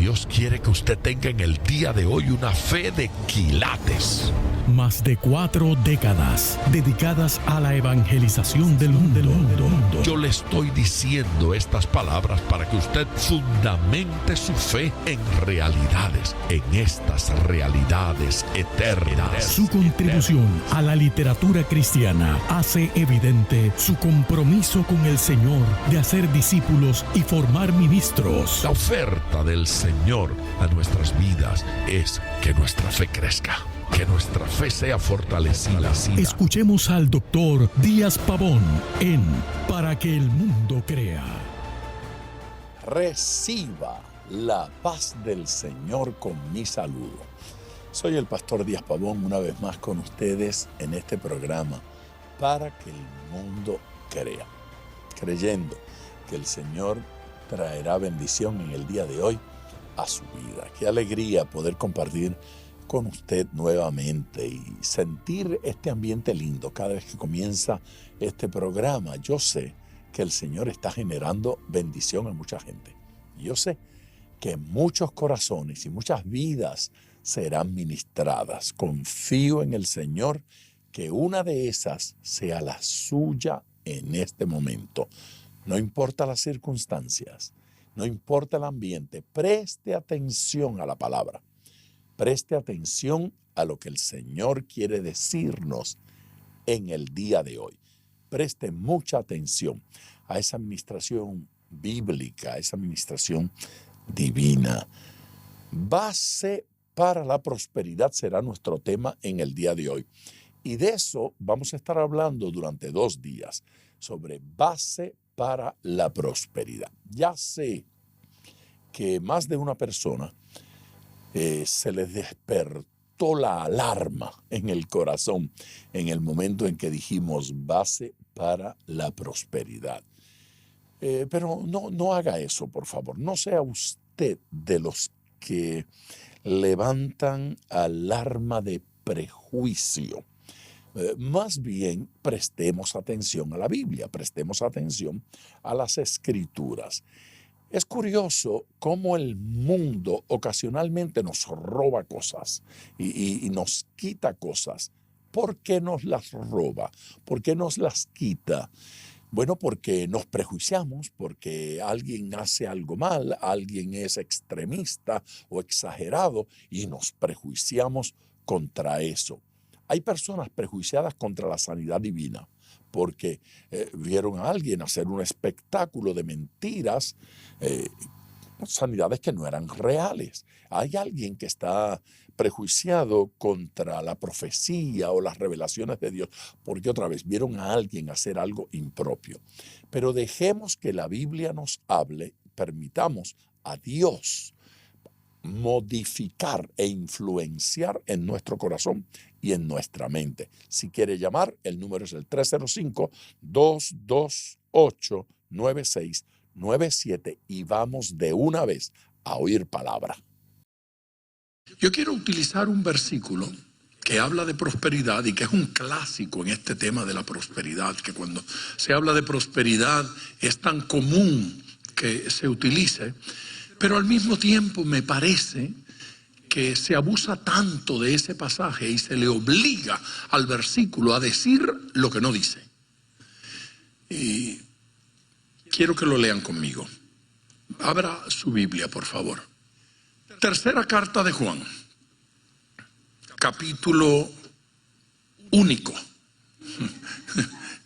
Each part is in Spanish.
Dios quiere que usted tenga en el día de hoy una fe de quilates. Más de 4 décadas dedicadas a la evangelización del mundo. Yo le estoy diciendo estas palabras para que usted fundamente su fe en realidades, en estas realidades eternas. Su contribución a la literatura cristiana hace evidente su compromiso con el Señor de hacer discípulos y formar ministros. La oferta del Señor a nuestras vidas es que nuestra fe crezca, que nuestra fe sea fortalecida. Escuchemos al doctor Díaz Pavón en Para que el mundo crea. Reciba la paz del Señor con mi saludo. Soy el pastor Díaz Pavón, una vez más con ustedes en este programa Para que el mundo crea, creyendo que el Señor traerá bendición en el día de hoy a su vida. Qué alegría poder compartir con usted nuevamente y sentir este ambiente lindo cada vez que comienza este programa. Yo sé que el Señor está generando bendición a mucha gente. Yo sé que muchos corazones y muchas vidas serán ministradas. Confío en el Señor que una de esas sea la suya en este momento. No importa las circunstancias, no importa el ambiente, preste atención a la palabra. Preste atención a lo que el Señor quiere decirnos en el día de hoy. Preste mucha atención a esa administración bíblica, a esa administración divina. Base para la prosperidad será nuestro tema en el día de hoy. Y de eso vamos a estar hablando durante 2 días, sobre base para la prosperidad. Ya sé que más de una persona se les despertó la alarma en el corazón en el momento en que dijimos base para la prosperidad. Pero no haga eso, por favor. No sea usted de los que levantan alarma de prejuicio. Más bien, prestemos atención a la Biblia, prestemos atención a las Escrituras. Es curioso cómo el mundo ocasionalmente nos roba cosas y nos quita cosas. ¿Por qué nos las roba? ¿Por qué nos las quita? Bueno, porque nos prejuiciamos, porque alguien hace algo mal, alguien es extremista o exagerado y nos prejuiciamos contra eso. Hay personas prejuiciadas contra la sanidad divina porque vieron a alguien hacer un espectáculo de mentiras, sanidades que no eran reales. Hay alguien que está prejuiciado contra la profecía o las revelaciones de Dios, porque otra vez vieron a alguien hacer algo impropio. Pero dejemos que la Biblia nos hable, permitamos a Dios modificar e influenciar en nuestro corazón y en nuestra mente. Si quiere llamar, el número es el 305-228-9697 y vamos de una vez a oír palabra. Yo quiero utilizar un versículo que habla de prosperidad y que es un clásico en este tema de la prosperidad, que cuando se habla de prosperidad es tan común que se utilice, pero al mismo tiempo me parece que se abusa tanto de ese pasaje y se le obliga al versículo a decir lo que no dice. Y quiero que lo lean conmigo. Abra su Biblia, por favor. Tercera carta de Juan, capítulo único.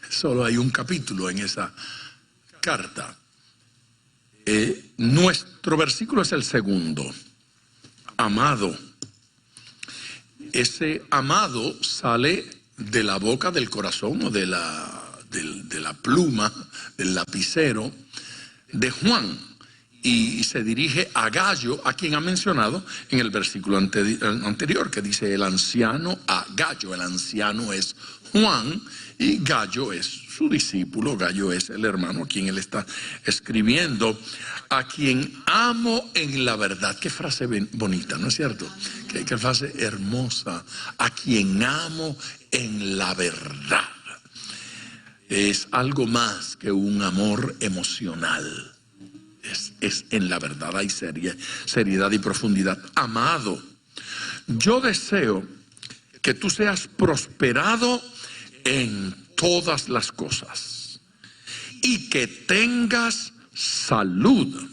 Solo hay un capítulo en esa carta. Nuestro versículo es el segundo. Amado. Ese amado sale de la boca, del corazón o de la pluma, del lapicero de Juan, y se dirige a Gallo, a quien ha mencionado en el versículo anterior, que dice el anciano a Gallo. El anciano es Juan y Gallo es su discípulo. Gallo es el hermano a quien él está escribiendo, a quien amo en la verdad. Qué frase bonita, ¿no es cierto? Qué frase hermosa. A quien amo en la verdad. Es algo más que un amor emocional. Es es en la verdad. Hay seriedad y profundidad. Amado, yo deseo que tú seas prosperado en todas las cosas y que tengas salud,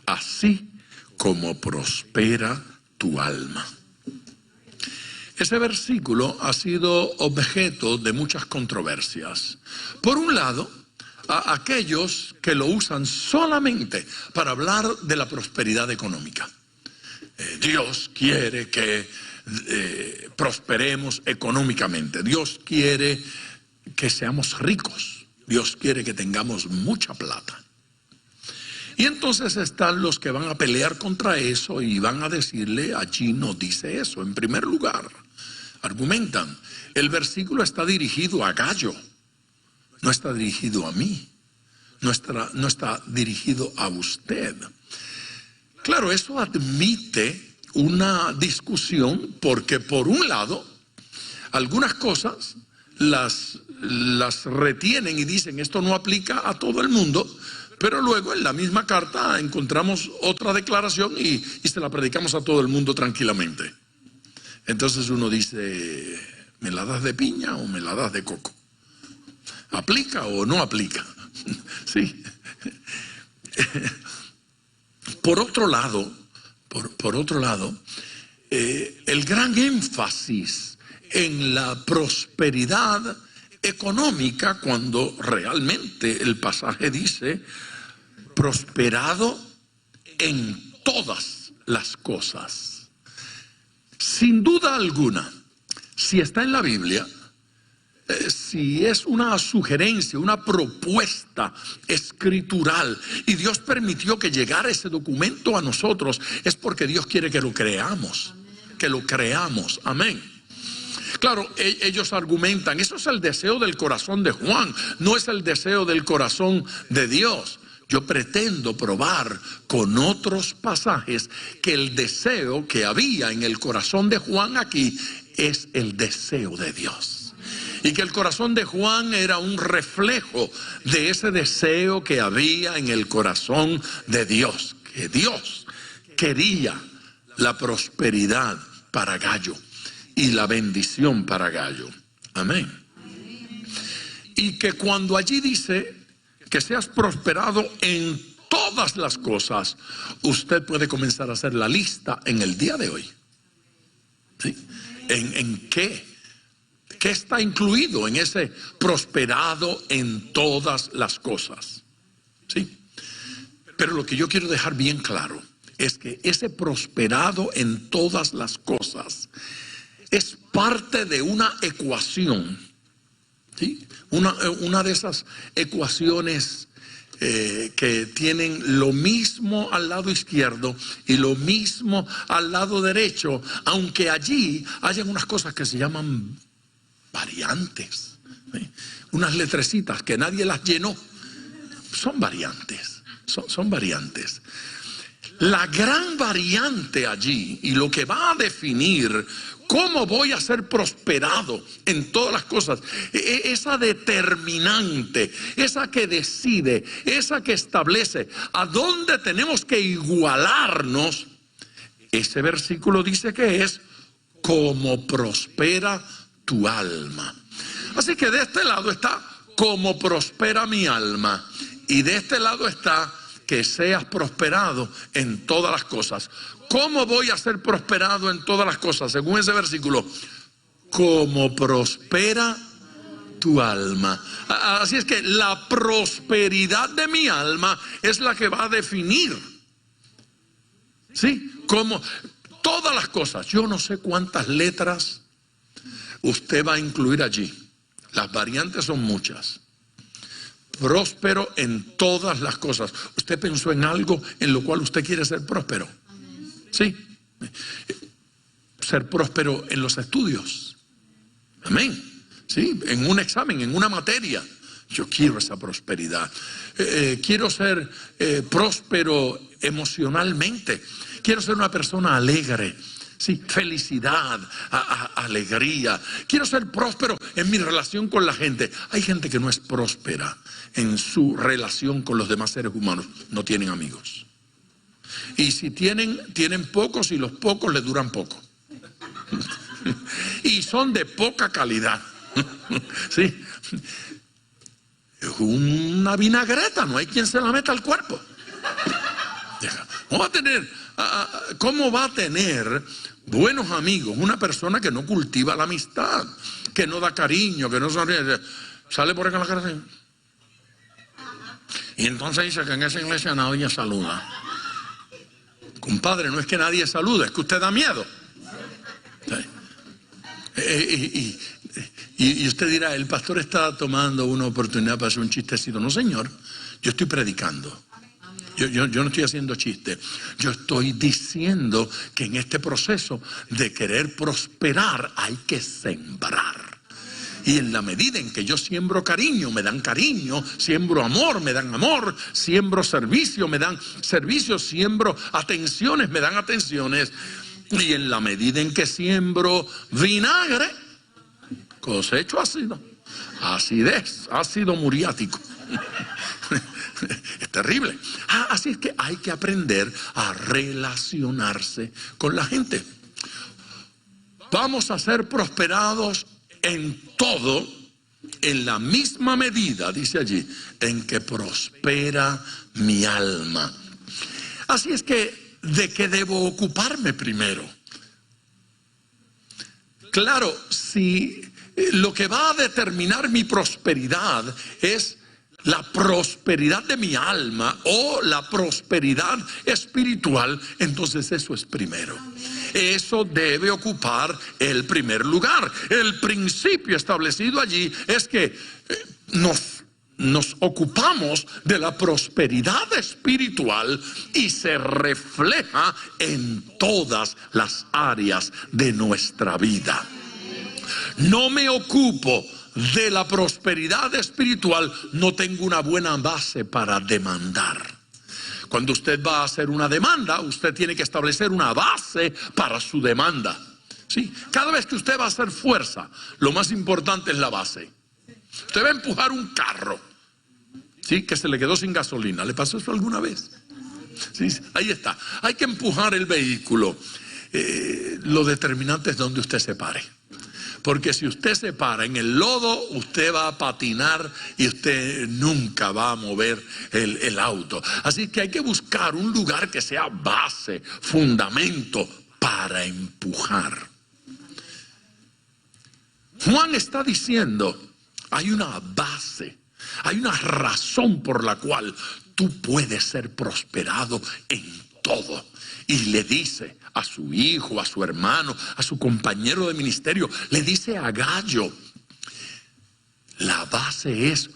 así como prospera tu alma. Ese versículo ha sido objeto de muchas controversias. Por un lado, a aquellos que lo usan solamente para hablar de la prosperidad económica. Dios quiere que prosperemos económicamente. Dios quiere que seamos ricos. Dios quiere que tengamos mucha plata. Y entonces están los que van a pelear contra eso y van a decirle, allí no dice eso. En primer lugar, argumentan, el versículo está dirigido a Gallo, no está dirigido a mí, no está dirigido a usted. Claro, eso admite una discusión porque por un lado, algunas cosas las retienen y dicen esto no aplica a todo el mundo, pero luego en la misma carta encontramos otra declaración y se la predicamos a todo el mundo tranquilamente. Entonces uno dice, ¿me la das de piña o me la das de coco? ¿Aplica o no aplica? Sí. Por otro lado, el gran énfasis en la prosperidad económica, cuando realmente el pasaje dice prosperado en todas las cosas. Sin duda alguna, si está en la Biblia, si es una sugerencia, una propuesta escritural y Dios permitió que llegara ese documento a nosotros, es porque Dios quiere que lo creamos, amén. Claro, ellos argumentan, eso es el deseo del corazón de Juan, no es el deseo del corazón de Dios. Yo pretendo probar con otros pasajes que el deseo que había en el corazón de Juan aquí es el deseo de Dios. Y que el corazón de Juan era un reflejo de ese deseo que había en el corazón de Dios. Que Dios quería la prosperidad para Gallo y la bendición para Gallo. Amén. Y que cuando allí dice que seas prosperado en todas las cosas, usted puede comenzar a hacer la lista en el día de hoy. ¿Sí? ¿En qué? ¿Qué está incluido en ese prosperado en todas las cosas? ¿Sí? Pero lo que yo quiero dejar bien claro es que ese prosperado en todas las cosas es parte de una ecuación, ¿sí? Una de esas ecuaciones que tienen lo mismo al lado izquierdo y lo mismo al lado derecho, aunque allí hayan unas cosas que se llaman variantes, ¿sí? Unas letrecitas que nadie las llenó, son variantes, son variantes. La gran variante allí y lo que va a definir cómo voy a ser prosperado en todas las cosas, esa determinante, esa que decide, esa que establece a dónde tenemos que igualarnos, ese versículo dice que es como prospera tu alma. Así que de este lado está como prospera mi alma y de este lado está que seas prosperado en todas las cosas. ¿Cómo voy a ser prosperado en todas las cosas? Según ese versículo, como prospera tu alma. Así es que la prosperidad de mi alma es la que va a definir, ¿sí? Como todas las cosas. Yo no sé cuántas letras usted va a incluir allí. Las variantes son muchas. Próspero en todas las cosas. ¿Usted pensó en algo en lo cual usted quiere ser próspero? Sí. Ser próspero en los estudios. Amén. Sí, en un examen, en una materia. Yo quiero esa prosperidad. Quiero ser próspero emocionalmente. Quiero ser una persona alegre. Sí, felicidad, alegría. Quiero ser próspero en mi relación con la gente. Hay gente que no es próspera en su relación con los demás seres humanos. No tienen amigos. Y si tienen pocos y los pocos les duran poco. Y son de poca calidad. Sí. Es una vinagreta, no hay quien se la meta al cuerpo. ¿Cómo va a tener buenos amigos una persona que no cultiva la amistad, que no da cariño, que no sonríe? Sale por acá en la cara así. Y entonces dice que en esa iglesia nadie saluda. Compadre, no es que nadie saluda, es que usted da miedo. ¿Sí? Y usted dirá, el pastor está tomando una oportunidad para hacer un chistecito. No, señor, yo estoy predicando. Yo no estoy haciendo chiste. Yo estoy diciendo que en este proceso de querer prosperar hay que sembrar. Y en la medida en que yo siembro cariño, me dan cariño, siembro amor, me dan amor, siembro servicio, me dan servicio, siembro atenciones, me dan atenciones. Y en la medida en que siembro vinagre, cosecho ácido, acidez, ácido muriático. Es terrible. Así es que hay que aprender a relacionarse con la gente. Vamos a ser prosperados en todo, en la misma medida, dice allí, en que prospera mi alma. Así es que, ¿de qué debo ocuparme primero? Claro, si lo que va a determinar mi prosperidad es la prosperidad de mi alma o la prosperidad espiritual, entonces eso es primero. Eso debe ocupar el primer lugar. El principio establecido allí es que nos ocupamos de la prosperidad espiritual y se refleja en todas las áreas de nuestra vida. No me ocupo de la prosperidad espiritual, no tengo una buena base para demandar. Cuando usted va a hacer una demanda, usted tiene que establecer una base para su demanda. ¿Sí? Cada vez que usted va a hacer fuerza, lo más importante es la base. Usted va a empujar un carro, ¿sí?, que se le quedó sin gasolina. ¿Le pasó eso alguna vez? ¿Sí? Ahí está. Hay que empujar el vehículo. Lo determinante es donde usted se pare. Porque si usted se para en el lodo, usted va a patinar y usted nunca va a mover el auto. Así que hay que buscar un lugar que sea base, fundamento para empujar. Juan está diciendo, hay una base, hay una razón por la cual tú puedes ser prosperado en todo. Y le dice a su hijo, a su hermano, a su compañero de ministerio, le dice a Gallo, la base es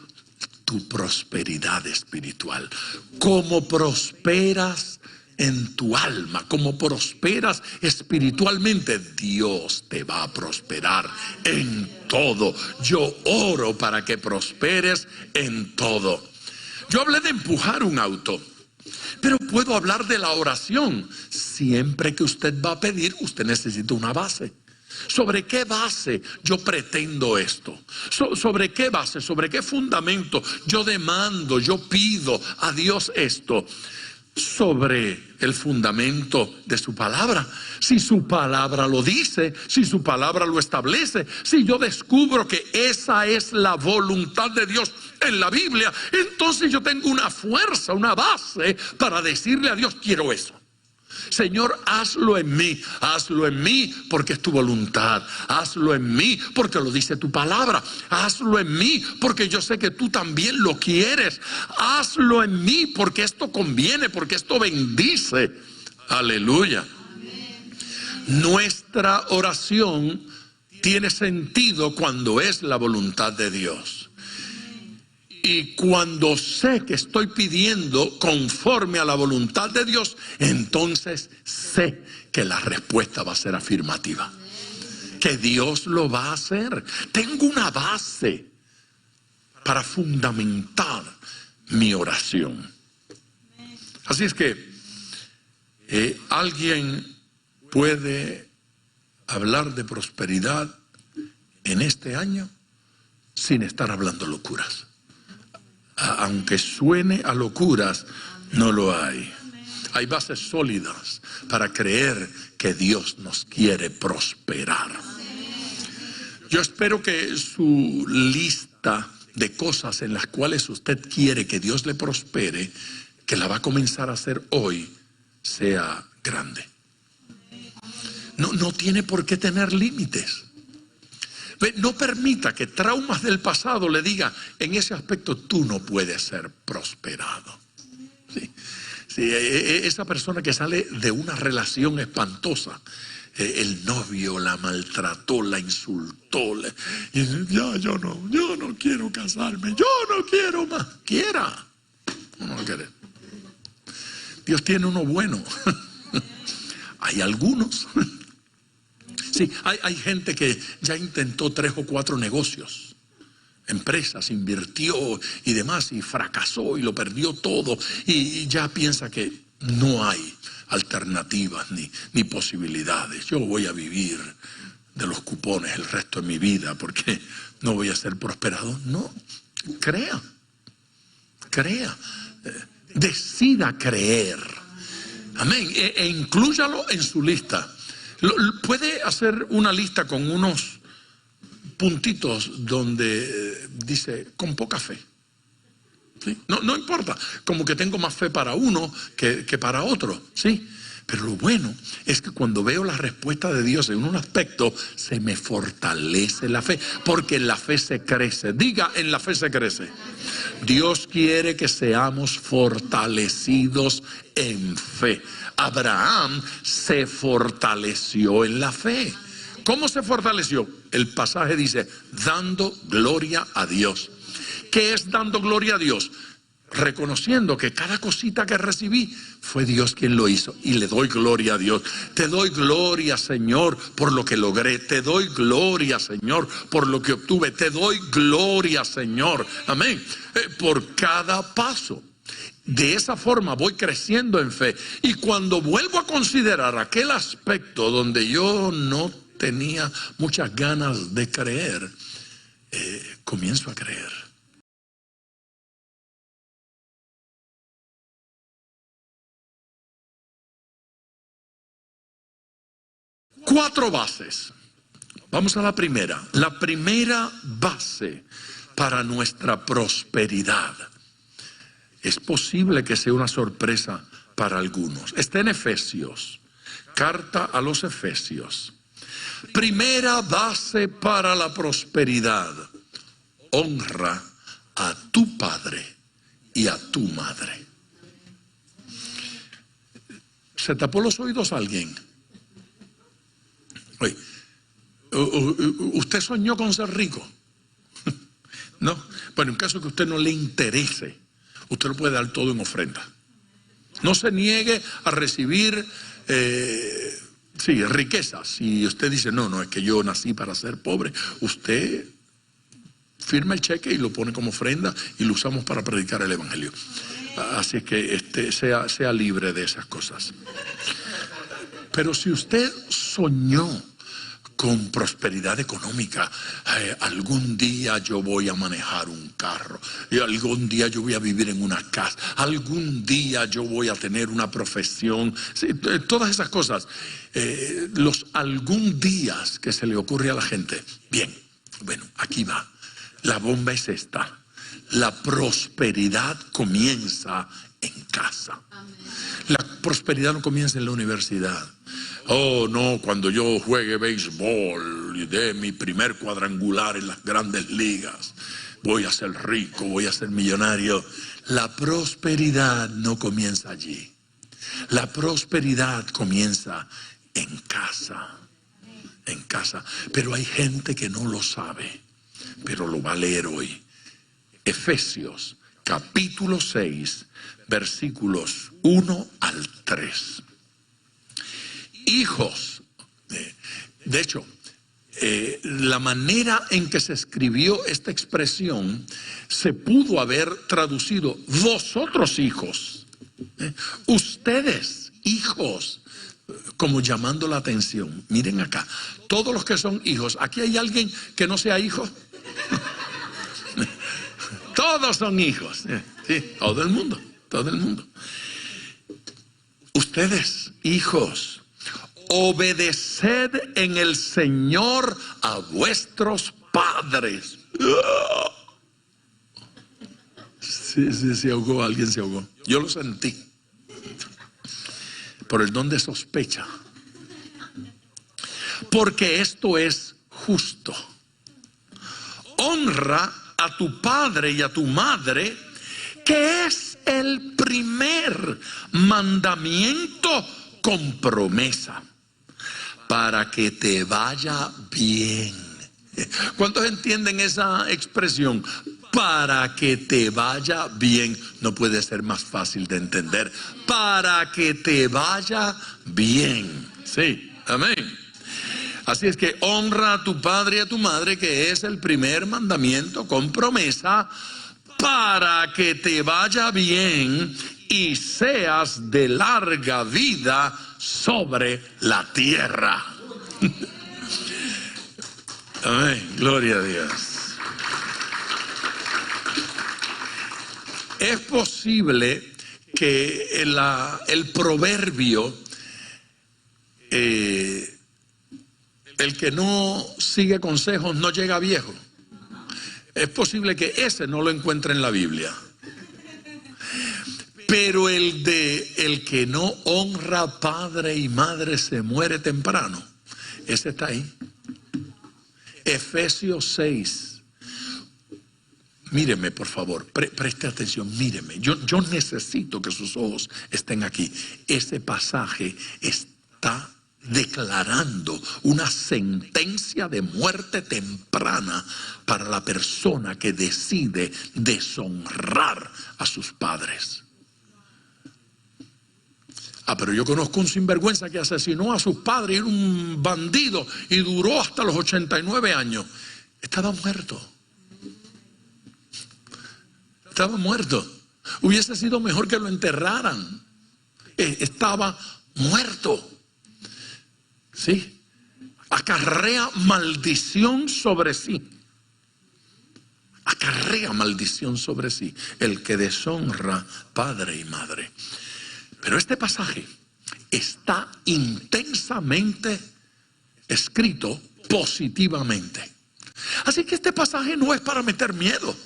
tu prosperidad espiritual. Como prosperas en tu alma, como prosperas espiritualmente, Dios te va a prosperar en todo. Yo oro para que prosperes en todo. Yo hablé de empujar un auto, pero puedo hablar de la oración. Siempre que usted va a pedir, usted necesita una base. ¿Sobre qué base yo pretendo esto? ¿Sobre qué base? ¿Sobre qué fundamento yo demando, yo pido a Dios esto? Sobre el fundamento de su palabra. Si su palabra lo dice, si su palabra lo establece, si yo descubro que esa es la voluntad de Dios en la Biblia, entonces yo tengo una fuerza, una base para decirle a Dios, quiero eso. Señor, hazlo en mí porque es tu voluntad, hazlo en mí porque lo dice tu palabra, hazlo en mí porque yo sé que tú también lo quieres, hazlo en mí porque esto conviene, porque esto bendice. Aleluya. Nuestra oración tiene sentido cuando es la voluntad de Dios. Y cuando sé que estoy pidiendo conforme a la voluntad de Dios, entonces sé que la respuesta va a ser afirmativa. Que Dios lo va a hacer. Tengo una base para fundamentar mi oración. Así es que alguien puede hablar de prosperidad en este año sin estar hablando locuras. Aunque suene a locuras, no lo hay. Hay bases sólidas para creer que Dios nos quiere prosperar. Yo espero que su lista de cosas en las cuales usted quiere que Dios le prospere, que la va a comenzar a hacer hoy, sea grande. No tiene por qué tener límites. No permita que traumas del pasado le digan, en ese aspecto tú no puedes ser prosperado. ¿Sí? Sí, esa persona que sale de una relación espantosa, el novio la maltrató, la insultó, y dice, yo no quiero casarme, yo no quiero más. Quiera, no lo quiere. Dios tiene uno bueno. Hay algunos. Sí, hay gente que ya intentó 3 o 4 negocios, empresas, invirtió y demás, y fracasó y lo perdió todo, y ya piensa que no hay alternativas ni posibilidades. Yo voy a vivir de los cupones el resto de mi vida porque no voy a ser prosperado. No, crea, decida creer. Amén. E inclúyalo en su lista. Puede hacer una lista con unos puntitos donde dice con poca fe. ¿Sí? No importa, como que tengo más fe para uno que para otro, ¿sí? Pero lo bueno es que cuando veo la respuesta de Dios en un aspecto, se me fortalece la fe, porque en la fe se crece. Diga, en la fe se crece. Dios quiere que seamos fortalecidos en fe. Abraham se fortaleció en la fe. ¿Cómo se fortaleció? El pasaje dice, dando gloria a Dios. ¿Qué es dando gloria a Dios? Reconociendo que cada cosita que recibí fue Dios quien lo hizo, y le doy gloria a Dios. Te doy gloria, Señor, por lo que logré. Te doy gloria, Señor, por lo que obtuve. Te doy gloria, Señor, amén, por cada paso. De esa forma voy creciendo en fe, y cuando vuelvo a considerar aquel aspecto donde yo no tenía muchas ganas de creer, comienzo a creer. Cuatro bases. Vamos a la primera. La primera base para nuestra prosperidad. Es posible que sea una sorpresa para algunos. Está en Efesios, carta a los Efesios. Primera base para la prosperidad. Honra a tu padre y a tu madre. ¿Se tapó los oídos a alguien? Oye, ¿usted soñó con ser rico? No. Bueno, en caso que a usted no le interese, usted lo puede dar todo en ofrenda. No se niegue a recibir riquezas. Si usted dice, no, es que yo nací para ser pobre, usted firma el cheque y lo pone como ofrenda y lo usamos para predicar el evangelio. Así que sea libre de esas cosas. Pero si usted soñó con prosperidad económica, algún día yo voy a manejar un carro, y algún día yo voy a vivir en una casa, algún día yo voy a tener una profesión, sí, todas esas cosas, los algún días que se le ocurre a la gente. Bien, bueno, aquí va, la bomba es esta: la prosperidad comienza en casa. La prosperidad no comienza en la universidad. Oh, no, cuando yo juegue béisbol y dé mi primer cuadrangular en las grandes ligas, voy a ser rico, voy a ser millonario. La prosperidad no comienza allí. La prosperidad comienza en casa. En casa. Pero hay gente que no lo sabe, pero lo va a leer hoy. Efesios, capítulo 6, versículos 1 al 3. Hijos, de hecho, la manera en que se escribió esta expresión se pudo haber traducido: vosotros hijos, ustedes hijos, como llamando la atención. Miren acá, todos los que son hijos. ¿Aquí hay alguien que no sea hijo? Todos son hijos, sí, todo el mundo. ustedes, hijos, obedeced en el Señor a vuestros padres. Sí, se ahogó, alguien se ahogó. Yo lo sentí. Por el don de sospecha. Porque esto es justo. Honra a tu padre y a tu madre, que es el primer mandamiento con promesa, para que te vaya bien. ¿Cuántos entienden esa expresión? Para que te vaya bien. No puede ser más fácil de entender. Para que te vaya bien. Sí, amén. Así es que honra a tu padre y a tu madre, que es el primer mandamiento con promesa, para que te vaya bien y seas de larga vida sobre la tierra. Amén, gloria a Dios. Es posible que el proverbio, el que no sigue consejos no llega a viejo. Es posible que ese no lo encuentre en la Biblia. Pero el que no honra padre y madre se muere temprano, ese está ahí. Efesios 6. Míreme, por favor, preste atención, míreme. Yo necesito que sus ojos estén aquí. Ese pasaje está declarando una sentencia de muerte temprana para la persona que decide deshonrar a sus padres. Pero yo conozco un sinvergüenza que asesinó a sus padres, era un bandido y duró hasta los 89 años. Estaba muerto. Estaba muerto. Hubiese sido mejor que lo enterraran. Estaba muerto. ¿Sí? Acarrea maldición sobre sí. Acarrea maldición sobre sí el que deshonra padre y madre. Pero este pasaje está intensamente escrito positivamente. Así que este pasaje no es para meter miedo.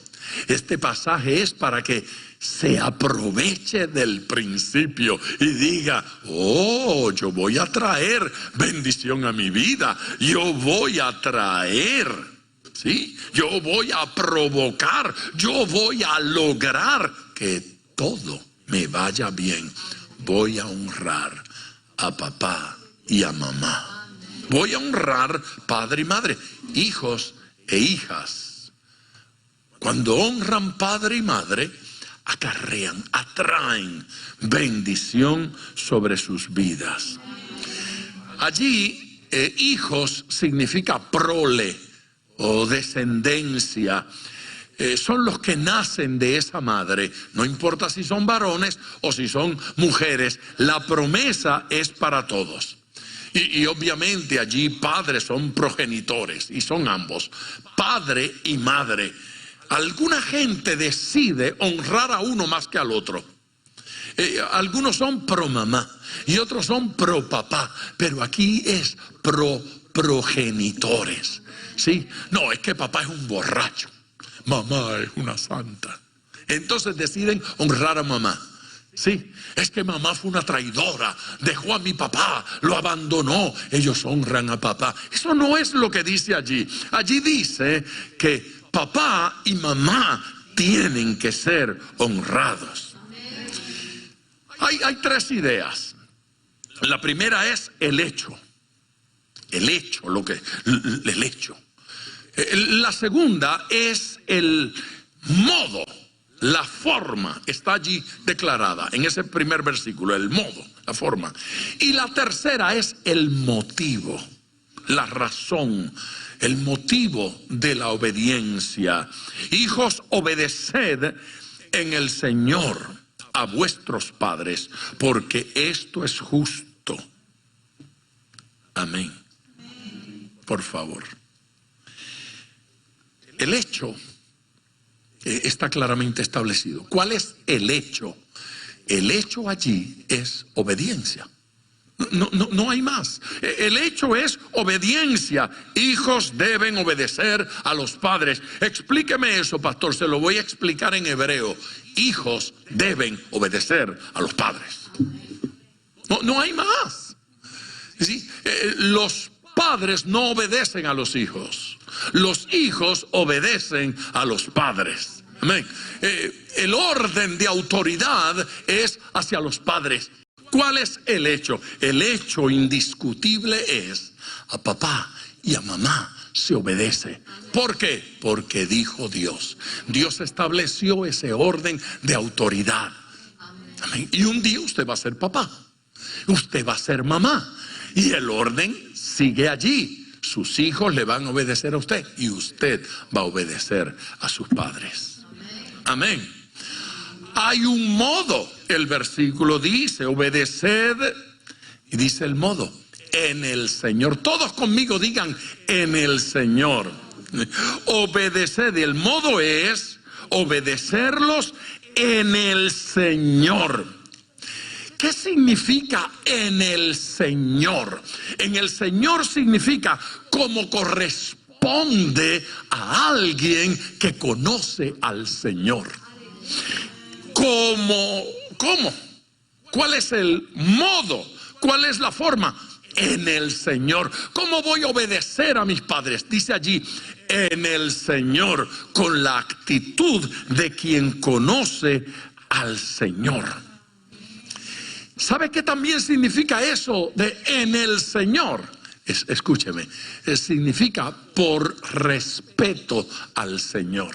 Este pasaje es para que se aproveche del principio y diga: oh, yo voy a traer bendición a mi vida. Yo voy a traer, ¿sí? Yo voy a provocar, yo voy a lograr que todo me vaya bien. Voy a honrar a papá y a mamá. Voy a honrar padre y madre, hijos e hijas. Cuando honran padre y madre, acarrean, atraen bendición sobre sus vidas. Allí, hijos significa prole o descendencia. Son los que nacen de esa madre. No importa si son varones o si son mujeres, la promesa es para todos. Y obviamente allí padres son progenitores y son ambos, padre y madre. Alguna gente decide honrar a uno más que al otro. Algunos son pro mamá y otros son pro papá, pero aquí es pro progenitores. ¿Sí? No, es que papá es un borracho, mamá es una santa. Entonces deciden honrar a mamá. Sí, es que mamá fue una traidora, dejó a mi papá, lo abandonó. Ellos honran a papá. Eso no es lo que dice allí. Allí dice que papá y mamá tienen que ser honrados. Hay tres ideas. La primera es el hecho. El hecho. La segunda es el modo. La forma está allí declarada en ese primer versículo, el modo, la forma. Y la tercera es el motivo, la razón, el motivo de la obediencia. Hijos, obedeced en el Señor a vuestros padres, porque esto es justo. Amén. Por favor. El hecho está claramente establecido. ¿Cuál es el hecho el hecho allí es obediencia. No hay más. El hecho es obediencia. Hijos deben obedecer a los padres. Explíqueme eso, pastor. Se lo voy a explicar en hebreo. Hijos deben obedecer a los padres. No hay más. ¿Sí? Los padres no obedecen a los hijos. Los hijos obedecen a los padres. Amén. El orden de autoridad es hacia los padres. ¿Cuál es el hecho? El hecho indiscutible es: a papá y a mamá se obedece. ¿Por qué? Porque dijo Dios. Dios estableció ese orden de autoridad. Amén. Y un día usted va a ser papá, usted va a ser mamá, y el orden sigue allí. Sus hijos le van a obedecer a usted y usted va a obedecer a sus padres. Amén. Hay un modo. El versículo dice: obedeced, y dice el modo, en el Señor. Todos conmigo digan: en el Señor. Obedeced. El modo es obedecerlos en el Señor. ¿Qué significa en el Señor? En el Señor significa como corresponde a alguien que conoce al Señor. ¿Cómo? ¿Cuál es el modo? ¿Cuál es la forma? En el Señor. ¿Cómo voy a obedecer a mis padres? Dice allí: en el Señor, con la actitud de quien conoce al Señor. ¿Sabe qué también significa eso de en el Señor? Escúcheme, significa por respeto al Señor.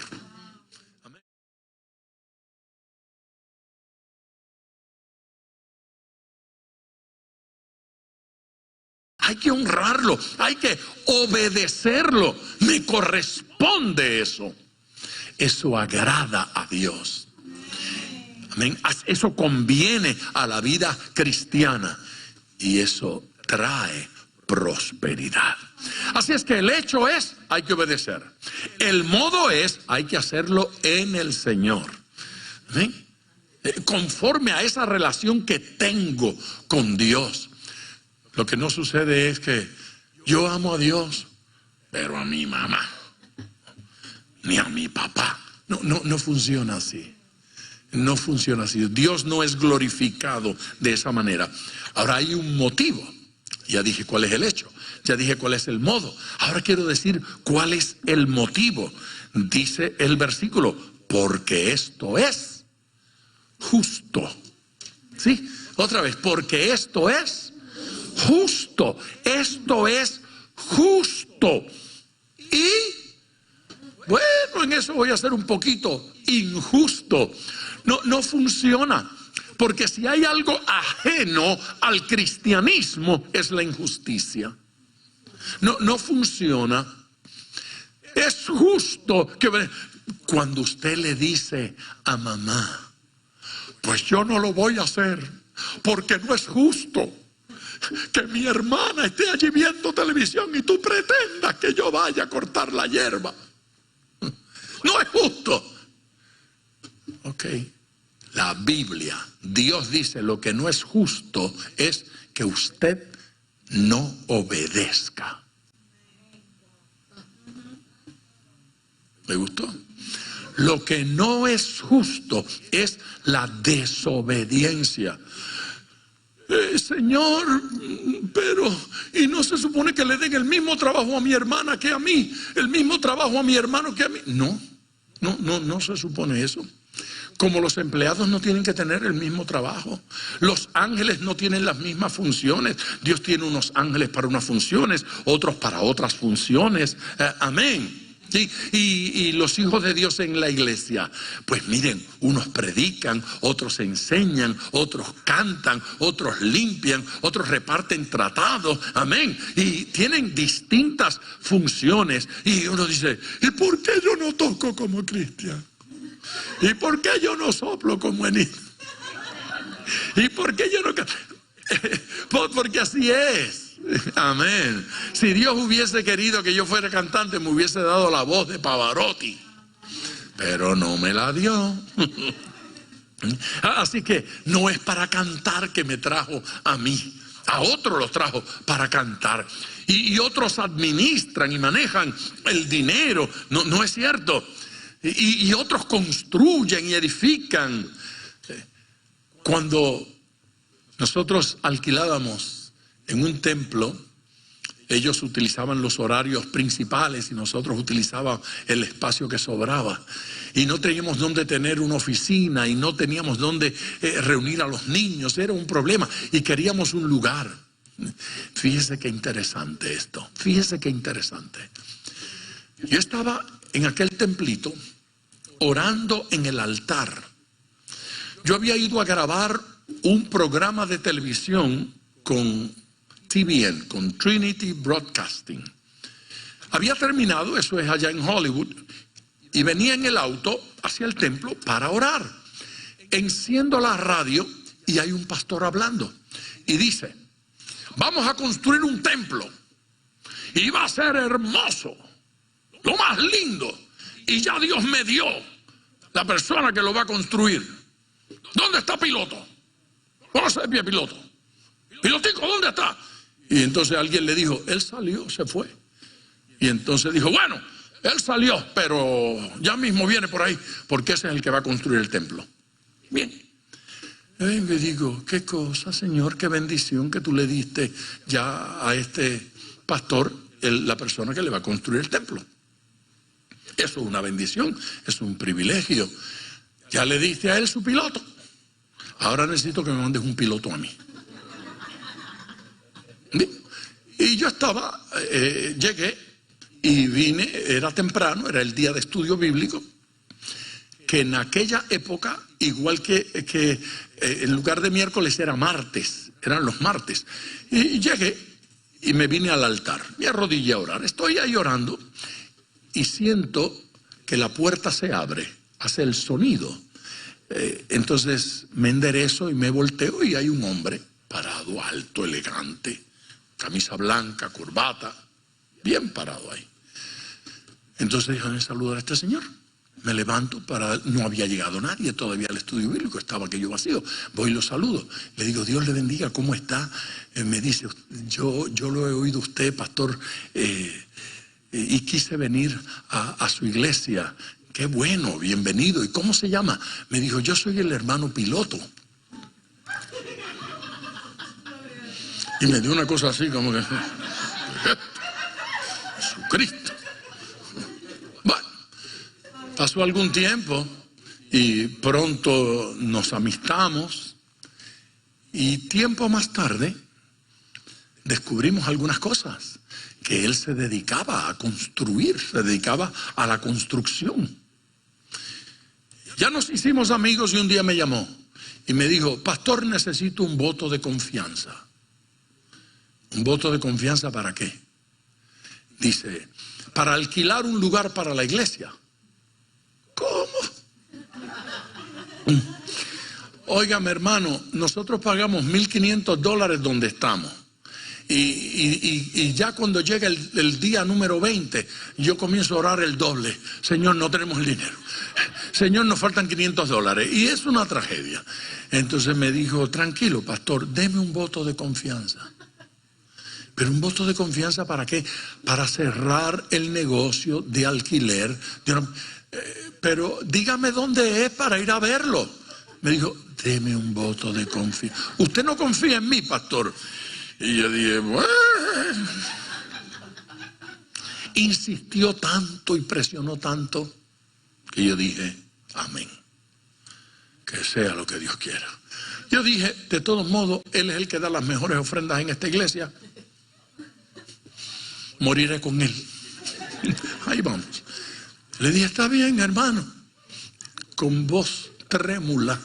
Hay que honrarlo, hay que obedecerlo. Me corresponde eso. Eso agrada a Dios. Amén. Eso conviene a la vida cristiana y eso trae prosperidad. Así es que el hecho es: hay que obedecer. El modo es: hay que hacerlo en el Señor. Amén. Conforme a esa relación que tengo con Dios. Lo que no sucede es que yo amo a Dios, pero a mi mamá, ni a mi papá. No funciona así. No funciona así. Dios no es glorificado de esa manera. Ahora hay un motivo. Ya dije cuál es el hecho. Ya dije cuál es el modo. Ahora quiero decir cuál es el motivo. Dice el versículo: porque esto es justo. ¿Sí? Otra vez: porque esto es justo. Esto es justo. Y bueno, en eso voy a ser un poquito injusto. No funciona. Porque si hay algo ajeno al cristianismo, es la injusticia. No funciona. Es justo que cuando usted le dice a mamá: pues yo no lo voy a hacer, porque no es justo que mi hermana esté allí viendo televisión y tú pretendas que yo vaya a cortar la hierba. No es justo. Ok. La Biblia, Dios dice: lo que no es justo es que usted no obedezca. ¿Me gustó? Lo que no es justo es la desobediencia. Señor, pero ¿y no se supone que le den el mismo trabajo a mi hermana que a mí? El mismo trabajo a mi hermano que a mí. No se supone eso. Como los empleados no tienen que tener el mismo trabajo. Los ángeles no tienen las mismas funciones. Dios tiene unos ángeles para unas funciones, otros para otras funciones. Amén. ¿Sí? Y los hijos de Dios en la iglesia, pues miren, unos predican, otros enseñan, otros cantan, otros limpian, otros reparten tratados, amén, y tienen distintas funciones. Y uno dice: ¿y por qué yo no toco como cristiano? ¿Y por qué yo no soplo como Enid? ¿Y por qué yo no canto? Porque así es. Amén. Si Dios hubiese querido que yo fuera cantante, me hubiese dado la voz de Pavarotti, pero no me la dio. Así que no es para cantar que me trajo a mí. A otros los trajo para cantar. Y otros administran y manejan el dinero. No es cierto. Y otros construyen y edifican. Cuando nosotros alquilábamos en un templo, ellos utilizaban los horarios principales y nosotros utilizábamos el espacio que sobraba. Y no teníamos dónde tener una oficina y no teníamos dónde reunir a los niños. Era un problema y queríamos un lugar. Fíjese qué interesante esto. Fíjese qué interesante. Yo estaba en aquel templito orando en el altar. Yo había ido a grabar un programa de televisión con TBN, con Trinity Broadcasting. Había terminado, eso es allá en Hollywood, y venía en el auto hacia el templo para orar. Enciendo la radio y hay un pastor hablando y dice: vamos a construir un templo y va a ser hermoso, lo más lindo, y ya Dios me dio la persona que lo va a construir. ¿Dónde está Piloto? Póngase de pie, Piloto. Pilotico, ¿dónde está? Y entonces alguien le dijo: él salió, se fue. Y entonces dijo: bueno, él salió, pero ya mismo viene por ahí, porque ese es el que va a construir el templo. Bien. Y me digo: qué cosa, Señor, qué bendición que tú le diste ya a este pastor, la persona que le va a construir el templo. Eso es una bendición, es un privilegio. Ya le diste a él su piloto. Ahora necesito que me mandes un piloto a mí. Bien. Y yo estaba, llegué y vine, era temprano, era el día de estudio bíblico, que en aquella época, igual que en lugar de miércoles era martes, eran los martes. Y llegué y me vine al altar, me arrodillé a orar. Estoy ahí orando y siento que la puerta se abre, hace el sonido. Entonces me enderezo y me volteo y hay un hombre parado, alto, elegante, camisa blanca, corbata, bien parado ahí. Entonces déjame saludar a este señor. Me levanto no había llegado nadie todavía al estudio bíblico, estaba aquello vacío. Voy y lo saludo. Le digo: Dios le bendiga, ¿cómo está? Me dice: yo lo he oído usted, pastor, y quise venir a su iglesia. Qué bueno, bienvenido. ¿Y cómo se llama? Me dijo: yo soy el hermano Piloto. Y me dio una cosa así como que... Jesucristo. Bueno, pasó algún tiempo y pronto nos amistamos. Y tiempo más tarde descubrimos algunas cosas. Que él se dedicaba a construir, se dedicaba a la construcción. Ya nos hicimos amigos y un día me llamó y me dijo: pastor, necesito un voto de confianza. ¿Un voto de confianza para qué? Dice: para alquilar un lugar para la iglesia. ¿Cómo? Óigame, hermano, nosotros pagamos $1,500 donde estamos. Y ya cuando llega el día número 20, yo comienzo a orar el doble. Señor, no tenemos el dinero. Señor, nos faltan $500. Y es una tragedia. Entonces me dijo: tranquilo, pastor, deme un voto de confianza. ¿Pero un voto de confianza para qué? Para cerrar el negocio de alquiler. Pero dígame dónde es para ir a verlo. Me dijo: deme un voto de confianza. ¿Usted no confía en mí, pastor? Y yo dije: bueno. Insistió tanto y presionó tanto que yo dije: amén. Que sea lo que Dios quiera. Yo dije: de todos modos, Él es el que da las mejores ofrendas en esta iglesia. Moriré con Él. Ahí vamos. Le dije: está bien, hermano. Con voz trémula.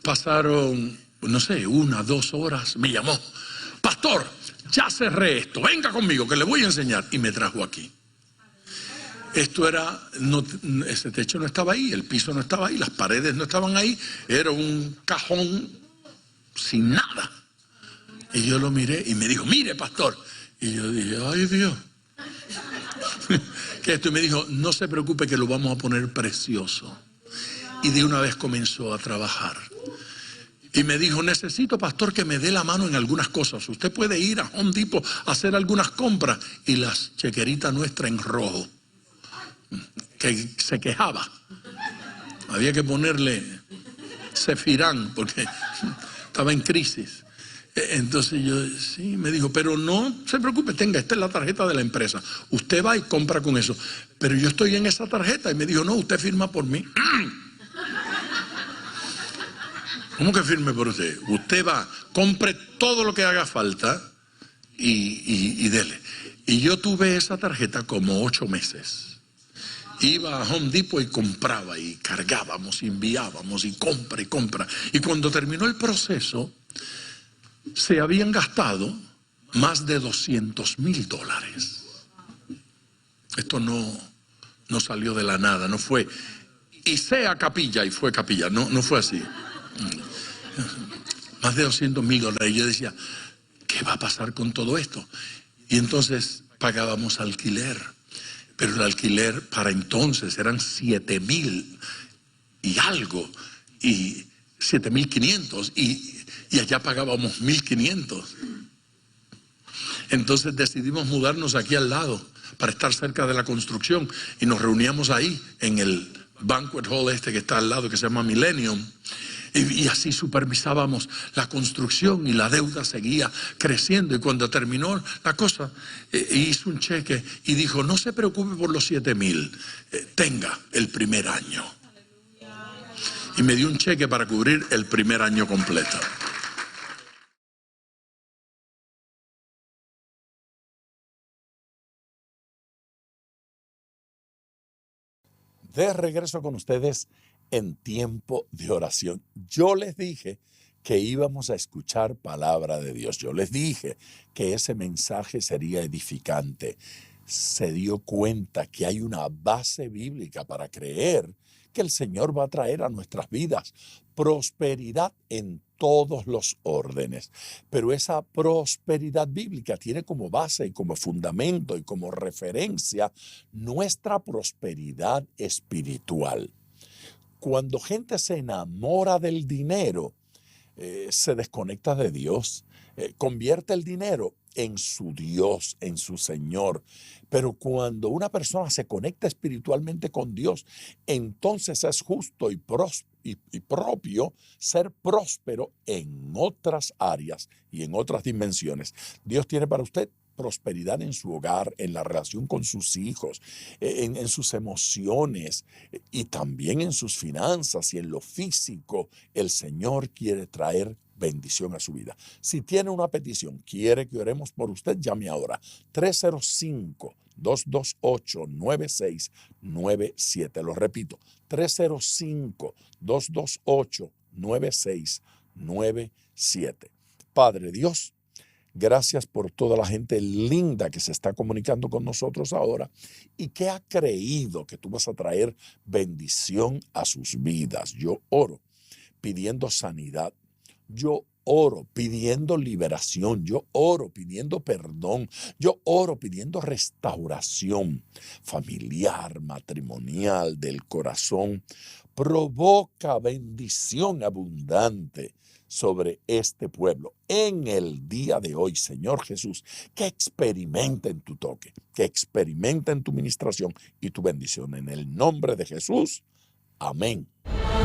Pasaron, no sé, 1 o 2 horas. Me llamó: pastor, ya cerré esto, venga conmigo que le voy a enseñar. Y me trajo aquí. Esto era, ese techo no estaba ahí, el piso no estaba ahí, las paredes no estaban ahí. Era un cajón sin nada. Y yo lo miré y me dijo: mire, pastor. Y yo dije: ay, Dios. que esto, y me dijo, no se preocupe que lo vamos a poner precioso. Y de una vez comenzó a trabajar. Y me dijo, necesito, pastor, que me dé la mano en algunas cosas. Usted puede ir a Home Depot a hacer algunas compras. Y las chequeritas nuestras en rojo, que se quejaba. Había que ponerle Cefirán porque estaba en crisis. Entonces yo, sí, me dijo, pero no se preocupe, tenga, esta es la tarjeta de la empresa. Usted va y compra con eso. Pero yo estoy en esa tarjeta. Y me dijo, no, usted firma por mí. ¿Cómo que firme por usted? Usted va, compre todo lo que haga falta y dele. Y yo tuve esa tarjeta como 8 meses. Iba a Home Depot y compraba y cargábamos, enviábamos y compra. Y cuando terminó el proceso, se habían gastado más de $200,000. Esto no salió de la nada, no fue, y sea capilla y fue capilla, no fue así. Más de $200,000. Y yo decía, ¿qué va a pasar con todo esto? Y entonces pagábamos alquiler, pero el alquiler para entonces eran 7,000 y algo, y 7,500, y allá pagábamos 1,500. Entonces decidimos mudarnos aquí al lado para estar cerca de la construcción, y nos reuníamos ahí en el banquet hall este que está al lado, que se llama Millennium. Y así supervisábamos la construcción, y la deuda seguía creciendo. Y cuando terminó la cosa, hizo un cheque y dijo, no se preocupe por los 7,000, tenga el primer año. Y me dio un cheque para cubrir el primer año completo. De regreso con ustedes en tiempo de oración. Yo les dije que íbamos a escuchar palabra de Dios. Yo les dije que ese mensaje sería edificante. Se dio cuenta que hay una base bíblica para creer que el Señor va a traer a nuestras vidas prosperidad en todos los órdenes. Pero esa prosperidad bíblica tiene como base y como fundamento y como referencia nuestra prosperidad espiritual. Cuando gente se enamora del dinero, se desconecta de Dios, convierte el dinero en su Dios, en su Señor. Pero cuando una persona se conecta espiritualmente con Dios, entonces es justo y propio ser próspero en otras áreas y en otras dimensiones. Dios tiene para usted prosperidad en su hogar, en la relación con sus hijos, en sus emociones y también en sus finanzas y en lo físico. El Señor quiere traer bendición a su vida. Si tiene una petición, quiere que oremos por usted, llame ahora 305-228-9697. Lo repito, 305-228-9697. Padre Dios, gracias por toda la gente linda que se está comunicando con nosotros ahora y que ha creído que tú vas a traer bendición a sus vidas. Yo oro pidiendo sanidad. Yo oro pidiendo liberación. Yo oro pidiendo perdón. Yo oro pidiendo restauración familiar, matrimonial, del corazón. Provoca bendición abundante sobre este pueblo en el día de hoy, Señor Jesús, que experimenten tu toque, que experimenten tu ministración y tu bendición. En el nombre de Jesús, amén.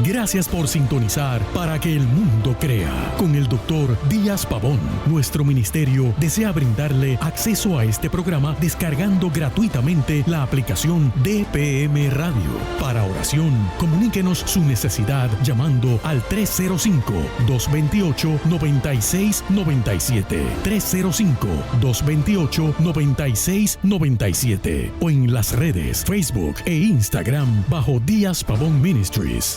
Gracias por sintonizar Para que el Mundo Crea con el Dr. Díaz Pavón. Nuestro ministerio desea brindarle acceso a este programa descargando gratuitamente la aplicación DPM Radio. Para oración, comuníquenos su necesidad llamando al 305-228-9697. 305-228-9697 o en las redes Facebook e Instagram bajo Díaz Pavón Ministries.